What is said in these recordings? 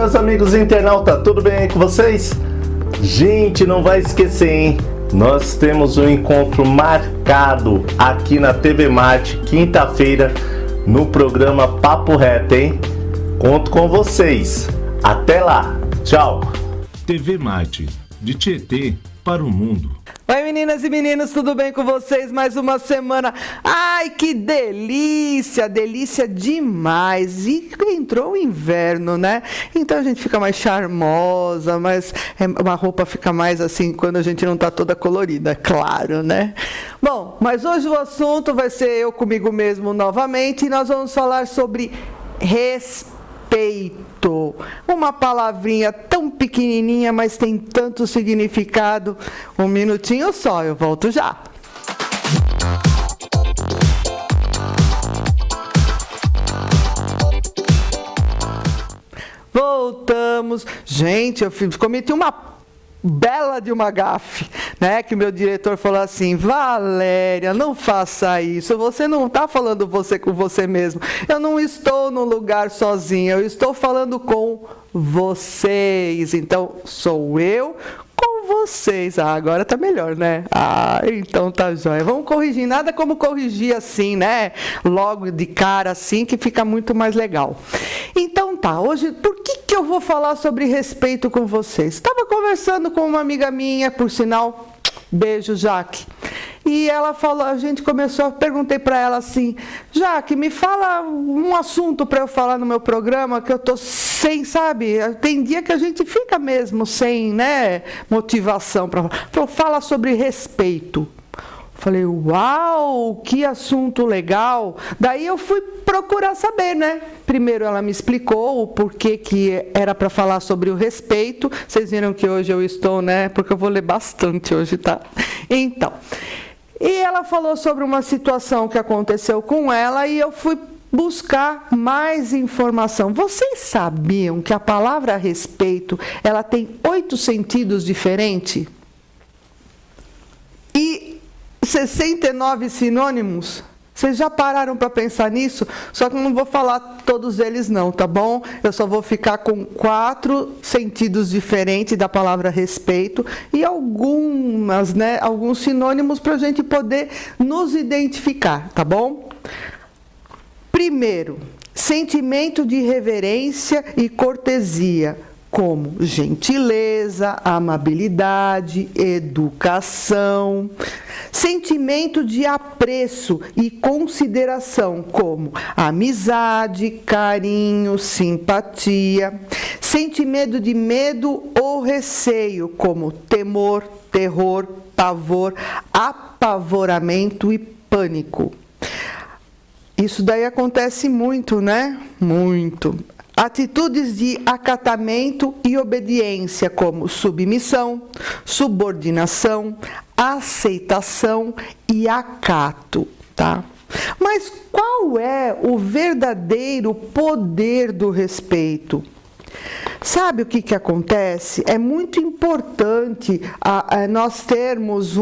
meus amigos internautas, tudo bem aí com vocês? Gente, não vai esquecer, hein? Nós temos um encontro marcado aqui na TV Marte, quinta-feira, no programa Papo Reto, hein? Conto com vocês. Até lá. Tchau. TV Marte, de Tietê para o mundo. Oi, meninas e meninos, tudo bem com vocês? Mais uma semana. Ai, que delícia, delícia demais. E entrou o inverno, né? Então a gente fica mais charmosa, mas uma roupa fica mais assim quando a gente não tá toda colorida, claro, né? Bom, mas hoje o assunto vai ser eu comigo mesmo novamente e nós vamos falar sobre respeito. Uma palavrinha tão pequenininha, mas tem tanto significado. Um minutinho só, eu volto já. Voltamos. Gente, eu cometi uma bela de uma gafe, né? Que meu diretor falou assim: Valéria, não faça isso, você não está falando você com você mesmo, eu não estou no lugar sozinha, eu estou falando com vocês, então sou eu com vocês. Agora tá melhor, né? Então tá jóia. Vamos corrigir, nada como corrigir assim, né? Logo de cara assim, que fica muito mais legal. Então tá, hoje, por que eu vou falar sobre respeito com vocês? Estava conversando com uma amiga minha, por sinal, beijo, Jaque. E ela falou, perguntei para ela assim: Jaque, me fala um assunto para eu falar no meu programa, que eu tô sem, sabe? Tem dia que a gente fica mesmo sem, né, motivação para falar. Fala sobre respeito. Falei, uau, que assunto legal. Daí eu fui procurar saber, né? Primeiro ela me explicou o porquê que era para falar sobre o respeito. Vocês viram que hoje eu estou, né? Porque eu vou ler bastante hoje, tá? Então, e ela falou sobre uma situação que aconteceu com ela e eu fui buscar mais informação. Vocês sabiam que a palavra respeito, ela tem 8 sentidos diferentes? E 69 sinônimos? Vocês já pararam para pensar nisso? Só que eu não vou falar todos eles não, tá bom? Eu só vou ficar com 4 sentidos diferentes da palavra respeito e alguns sinônimos para a gente poder nos identificar, tá bom? Primeiro, sentimento de reverência e cortesia, como gentileza, amabilidade, educação. Sentimento de apreço e consideração, como amizade, carinho, simpatia. Sentimento de medo ou receio, como temor, terror, pavor, apavoramento e pânico. Isso daí acontece muito, né? Muito. Atitudes de acatamento e obediência, como submissão, subordinação, aceitação e acato, tá? Mas qual é o verdadeiro poder do respeito? Sabe o que acontece? É muito importante nós termos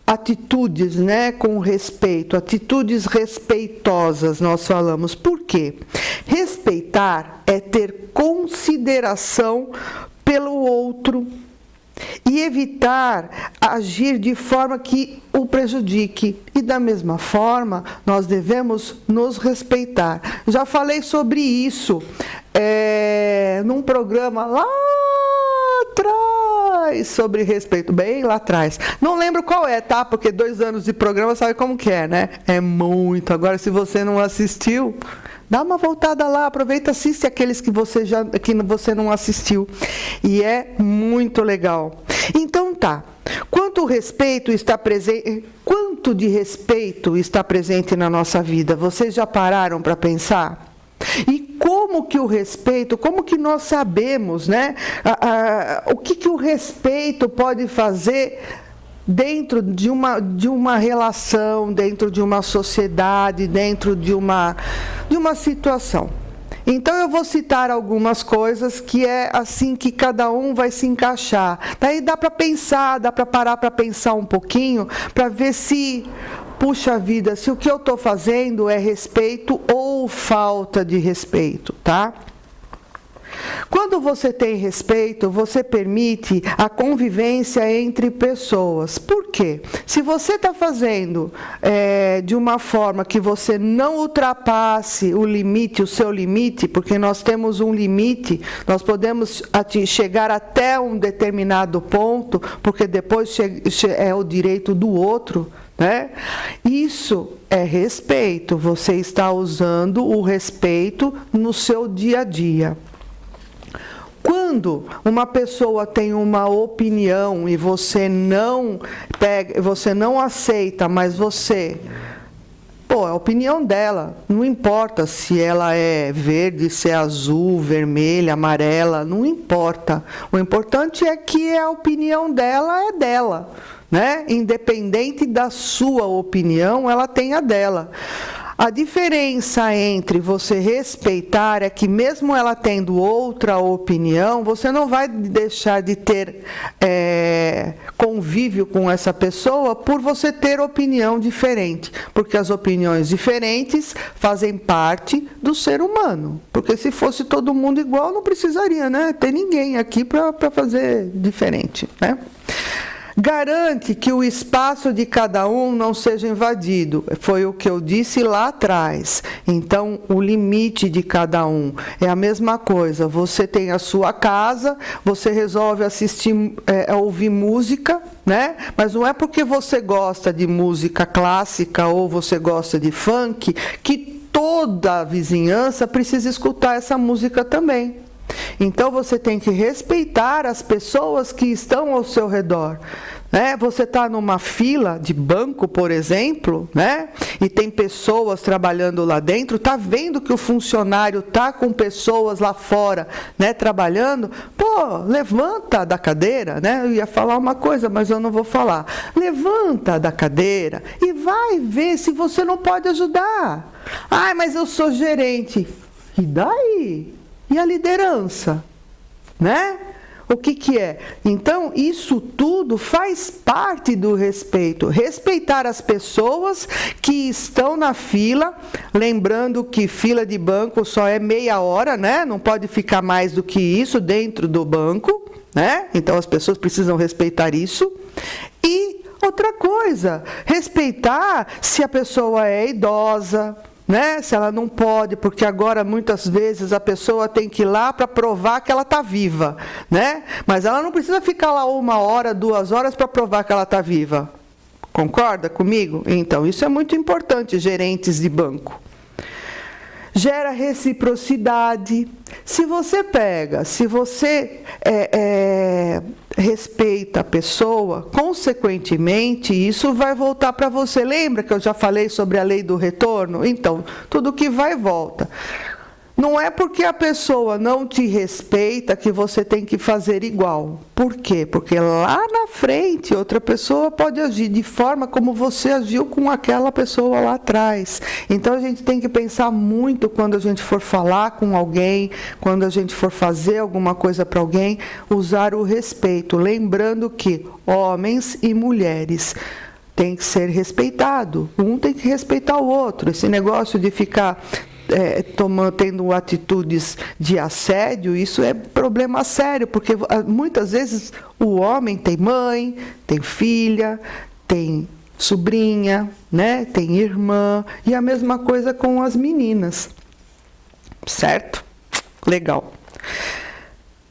atitudes, né, com respeito, atitudes respeitosas, nós falamos. Por quê? Respeitar é ter consideração pelo outro e evitar agir de forma que o prejudique. E da mesma forma, nós devemos nos respeitar. Já falei sobre isso num programa lá atrás, sobre respeito, bem lá atrás. Não lembro qual é, tá? Porque 2 anos de programa, sabe como que é, né? É muito. Agora, se você não assistiu, dá uma voltada lá, aproveita, assiste aqueles que você não assistiu. E é muito legal. Então tá. Quanto de respeito está presente na nossa vida? Vocês já pararam para pensar? E como que o respeito, como que nós sabemos, né? O que o respeito pode fazer dentro de uma relação, dentro de uma sociedade, dentro de uma situação? Então eu vou citar algumas coisas que é assim que cada um vai se encaixar. Daí dá para pensar, dá para parar para pensar um pouquinho, para ver se, puxa vida, se o que eu estou fazendo é respeito ou falta de respeito, tá? Quando você tem respeito, você permite a convivência entre pessoas. Por quê? Se você está fazendo de uma forma que você não ultrapasse o limite, o seu limite, porque nós temos um limite, nós podemos chegar até um determinado ponto, porque depois é o direito do outro, né? Isso é respeito, você está usando o respeito no seu dia a dia. Quando uma pessoa tem uma opinião e você não aceita, mas é a opinião dela, não importa se ela é verde, se é azul, vermelha, amarela, não importa. O importante é que a opinião dela é dela, né? Independente da sua opinião, ela tem a dela. A diferença entre você respeitar é que, mesmo ela tendo outra opinião, você não vai deixar de ter convívio com essa pessoa por você ter opinião diferente. Porque as opiniões diferentes fazem parte do ser humano. Porque se fosse todo mundo igual, não precisaria, né, ter ninguém aqui para fazer diferente, né? Garante que o espaço de cada um não seja invadido. Foi o que eu disse lá atrás. Então, o limite de cada um é a mesma coisa. Você tem a sua casa, você resolve ouvir música, né? Mas não é porque você gosta de música clássica ou você gosta de funk que toda a vizinhança precisa escutar essa música também. Então você tem que respeitar as pessoas que estão ao seu redor, né? Você está numa fila de banco, por exemplo, né? E tem pessoas trabalhando lá dentro, está vendo que o funcionário está com pessoas lá fora, né, trabalhando, levanta da cadeira, né? Eu ia falar uma coisa, mas eu não vou falar. Levanta da cadeira e vai ver se você não pode ajudar. Mas eu sou gerente. E daí? E a liderança, né? O que é? Então, isso tudo faz parte do respeito. Respeitar as pessoas que estão na fila, lembrando que fila de banco só é meia hora, né? Não pode ficar mais do que isso dentro do banco, né? Então, as pessoas precisam respeitar isso. E outra coisa, respeitar se a pessoa é idosa, né? Se ela não pode, porque agora muitas vezes a pessoa tem que ir lá para provar que ela está viva, né? Mas ela não precisa ficar lá 1 hora, 2 horas para provar que ela está viva. Concorda comigo? Então, isso é muito importante, gerentes de banco. Gera reciprocidade. Se você respeita a pessoa, consequentemente, isso vai voltar para você. Lembra que eu já falei sobre a lei do retorno? Então, tudo que vai, volta. Não é porque a pessoa não te respeita que você tem que fazer igual. Por quê? Porque lá na frente outra pessoa pode agir de forma como você agiu com aquela pessoa lá atrás. Então a gente tem que pensar muito quando a gente for falar com alguém, quando a gente for fazer alguma coisa para alguém, usar o respeito. Lembrando que homens e mulheres têm que ser respeitados. Um tem que respeitar o outro. Esse negócio de ficar tendo atitudes de assédio, isso é problema sério, porque muitas vezes o homem tem mãe, tem filha, tem sobrinha, né? Tem irmã, e a mesma coisa com as meninas, certo? Legal.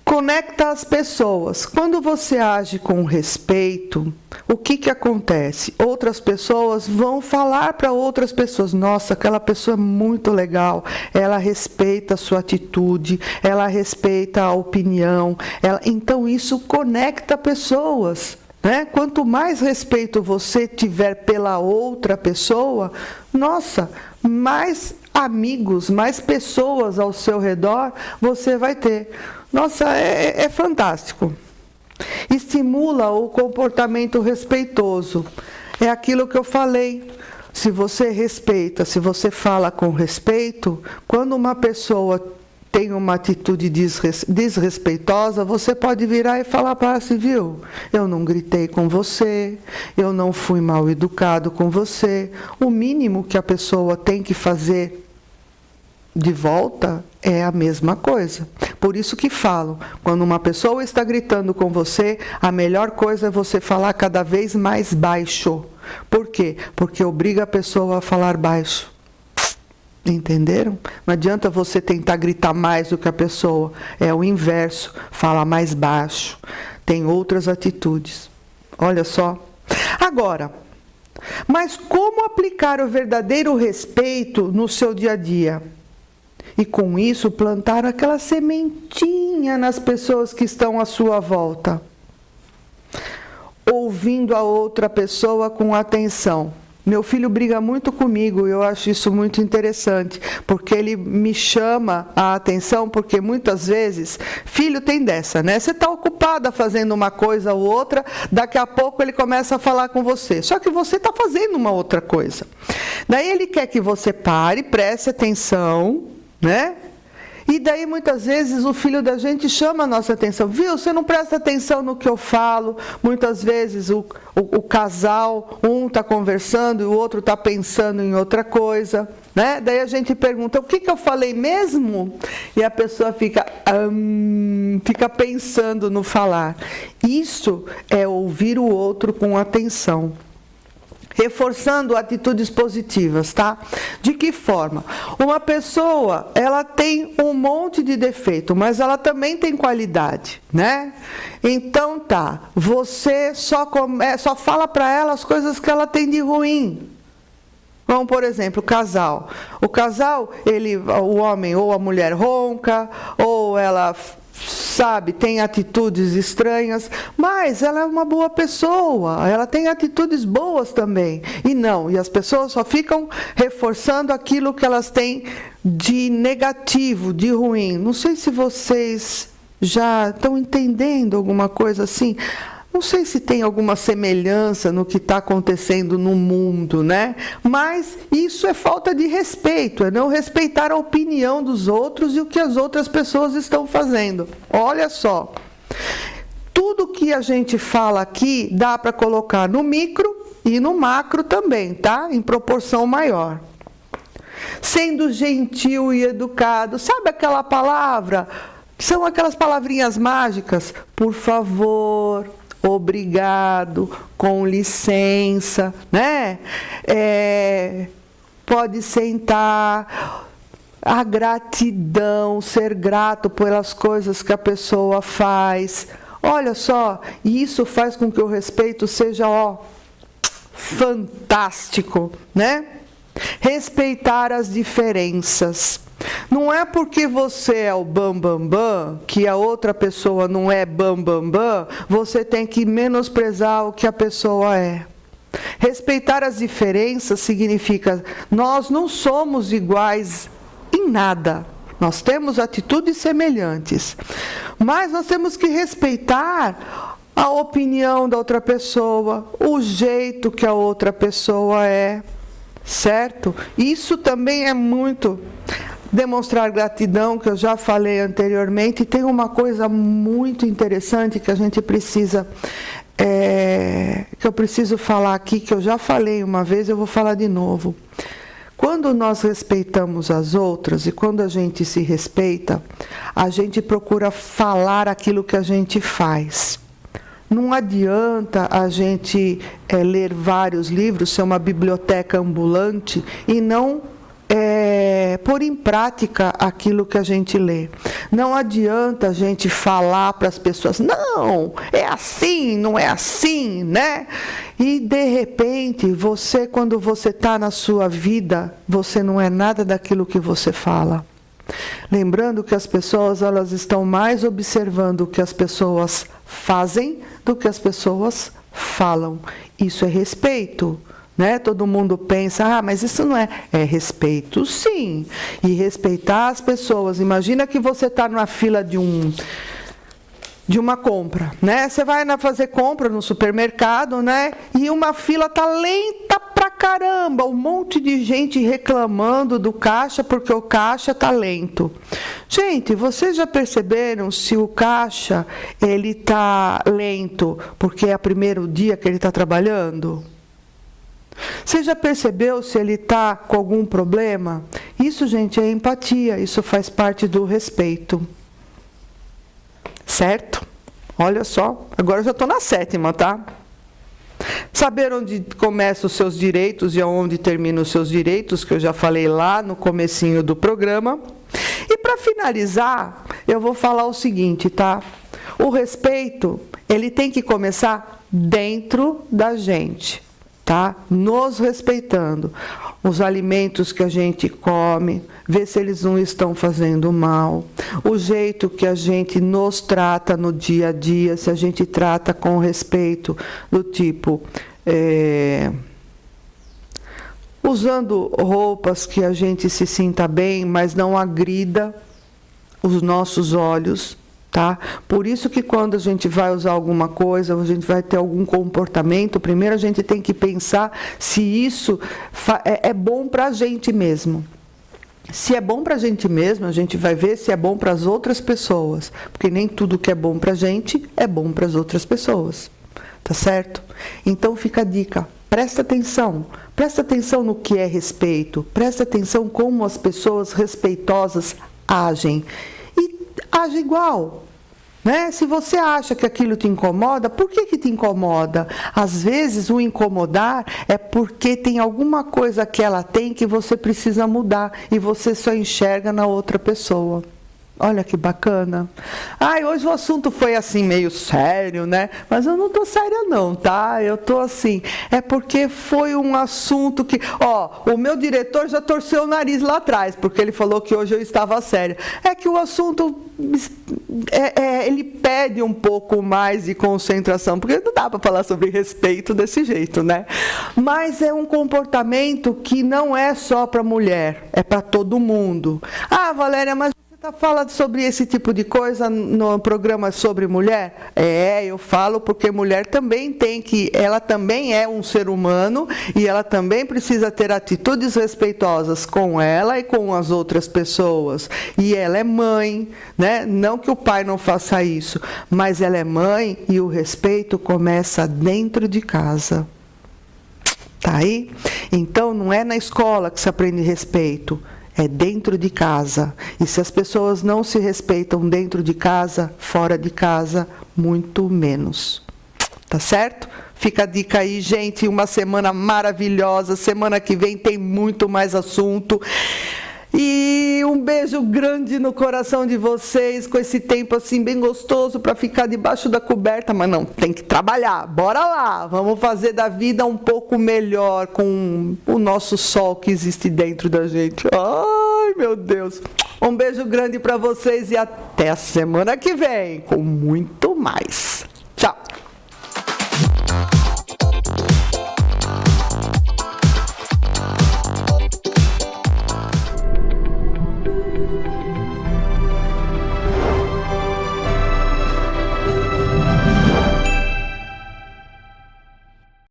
Conecta as pessoas. Quando você age com respeito, o que acontece? Outras pessoas vão falar para outras pessoas: nossa, aquela pessoa é muito legal, ela respeita a sua atitude, ela respeita a opinião. Então isso conecta pessoas, né? Quanto mais respeito você tiver pela outra pessoa, nossa, mais amigos, mais pessoas ao seu redor você vai ter. Nossa, é fantástico. Estimula o comportamento respeitoso. É aquilo que eu falei. Se você respeita, se você fala com respeito, quando uma pessoa tem uma atitude desrespeitosa, você pode virar e falar para ela assim: viu, eu não gritei com você, eu não fui mal educado com você. O mínimo que a pessoa tem que fazer de volta é a mesma coisa. Por isso que falo, quando uma pessoa está gritando com você, a melhor coisa é você falar cada vez mais baixo. Por quê? Porque obriga a pessoa a falar baixo. Entenderam? Não adianta você tentar gritar mais do que a pessoa. É o inverso, fala mais baixo. Tem outras atitudes. Olha só. Agora, mas como aplicar o verdadeiro respeito no seu dia a dia? E com isso plantar aquela sementinha nas pessoas que estão à sua volta. Ouvindo a outra pessoa com atenção. Meu filho briga muito comigo, eu acho isso muito interessante, porque ele me chama a atenção, porque muitas vezes, filho tem dessa, né? Você está ocupada fazendo uma coisa ou outra, daqui a pouco ele começa a falar com você, só que você está fazendo uma outra coisa. Daí ele quer que você pare, preste atenção, né? E daí muitas vezes o filho da gente chama a nossa atenção. Viu, você não presta atenção no que eu falo. Muitas vezes o casal, um está conversando e o outro está pensando em outra coisa. Né? Daí a gente pergunta, o que eu falei mesmo? E a pessoa fica pensando no falar. Isso é ouvir o outro com atenção. Reforçando atitudes positivas, tá? De que forma? Uma pessoa, ela tem um monte de defeito, mas ela também tem qualidade, né? Então tá, você só fala para ela as coisas que ela tem de ruim. Vamos, por exemplo, o casal. O casal, o homem ou a mulher ronca, ou ela tem atitudes estranhas, mas ela é uma boa pessoa, ela tem atitudes boas também. E as pessoas só ficam reforçando aquilo que elas têm de negativo, de ruim. Não sei se vocês já estão entendendo alguma coisa assim. Não sei se tem alguma semelhança no que está acontecendo no mundo, né? Mas isso é falta de respeito, é não respeitar a opinião dos outros e o que as outras pessoas estão fazendo. Olha só, tudo que a gente fala aqui dá para colocar no micro e no macro também, tá? Em proporção maior. Sendo gentil e educado, sabe aquela palavra? São aquelas palavrinhas mágicas, por favor, obrigado, com licença, né? Pode sentar. A gratidão, ser grato pelas coisas que a pessoa faz. Olha só, isso faz com que o respeito seja, fantástico, né? Respeitar as diferenças. Não é porque você é o bam, que a outra pessoa não é bam, você tem que menosprezar o que a pessoa é. Respeitar as diferenças significa nós não somos iguais em nada. Nós temos atitudes semelhantes, mas nós temos que respeitar a opinião da outra pessoa, o jeito que a outra pessoa é, certo? Isso também é muito demonstrar gratidão, que eu já falei anteriormente. E tem uma coisa muito interessante que a gente precisa, que eu preciso falar aqui, que eu já falei uma vez, eu vou falar de novo. Quando nós respeitamos as outras e quando a gente se respeita, a gente procura falar aquilo que a gente faz. Não adianta a gente ler vários livros, ser uma biblioteca ambulante e não pôr em prática aquilo que a gente lê. Não adianta a gente falar para as pessoas, não, é assim, não é assim, né? E de repente, quando você está na sua vida, você não é nada daquilo que você fala. Lembrando que as pessoas, elas estão mais observando o que as pessoas fazem do que as pessoas falam. Isso é respeito. Né? Todo mundo pensa, mas isso não é respeito, sim. E respeitar as pessoas. Imagina que você está numa fila de uma compra, né? Você vai fazer compra no supermercado, né? E uma fila tá lenta pra caramba, um monte de gente reclamando do caixa porque o caixa tá lento. Gente, vocês já perceberam se o caixa ele tá lento porque é o primeiro dia que ele está trabalhando? Você já percebeu se ele está com algum problema? Isso, gente, é empatia, isso faz parte do respeito. Certo? Olha só, agora eu já estou na 7ª, tá? Saber onde começam os seus direitos e onde terminam os seus direitos, que eu já falei lá no comecinho do programa. E para finalizar, eu vou falar o seguinte, tá? O respeito, ele tem que começar dentro da gente, tá? Nos respeitando. Os alimentos que a gente come, ver se eles não estão fazendo mal. O jeito que a gente nos trata no dia a dia, se a gente trata com respeito, do tipo... usando roupas que a gente se sinta bem, mas não agrida os nossos olhos, tá? Por isso que quando a gente vai usar alguma coisa, a gente vai ter algum comportamento, primeiro a gente tem que pensar se isso é bom para a gente mesmo. Se é bom para a gente mesmo, a gente vai ver se é bom para as outras pessoas, porque nem tudo que é bom para a gente é bom para as outras pessoas, tá certo? Então fica a dica. Presta atenção no que é respeito, presta atenção como as pessoas respeitosas agem. E age igual, né? Se você acha que aquilo te incomoda, por que te incomoda? Às vezes o incomodar é porque tem alguma coisa que ela tem que você precisa mudar e você só enxerga na outra pessoa. Olha que bacana. Ai, hoje o assunto foi assim meio sério, né? Mas eu não tô séria não, tá? Eu tô assim. É porque foi um assunto que... Ó, o meu diretor já torceu o nariz lá atrás, porque ele falou que hoje eu estava séria. É que o assunto... ele pede um pouco mais de concentração, porque não dá para falar sobre respeito desse jeito, né? Mas é um comportamento que não é só para mulher, é para todo mundo. Ah, Valéria, mas... Fala sobre esse tipo de coisa no programa sobre mulher? Eu falo porque mulher também ela também é um ser humano e ela também precisa ter atitudes respeitosas com ela e com as outras pessoas. E ela é mãe, né? Não que o pai não faça isso, mas ela é mãe e o respeito começa dentro de casa. Tá aí? Então não é na escola que se aprende respeito. É dentro de casa. E se as pessoas não se respeitam dentro de casa, fora de casa, muito menos. Tá certo? Fica a dica aí, gente. Uma semana maravilhosa. Semana que vem tem muito mais assunto. E um beijo grande no coração de vocês, com esse tempo assim bem gostoso para ficar debaixo da coberta, mas não, tem que trabalhar, bora lá, vamos fazer da vida um pouco melhor com o nosso sol que existe dentro da gente. Ai, meu Deus, um beijo grande para vocês e até a semana que vem, com muito mais. Tchau.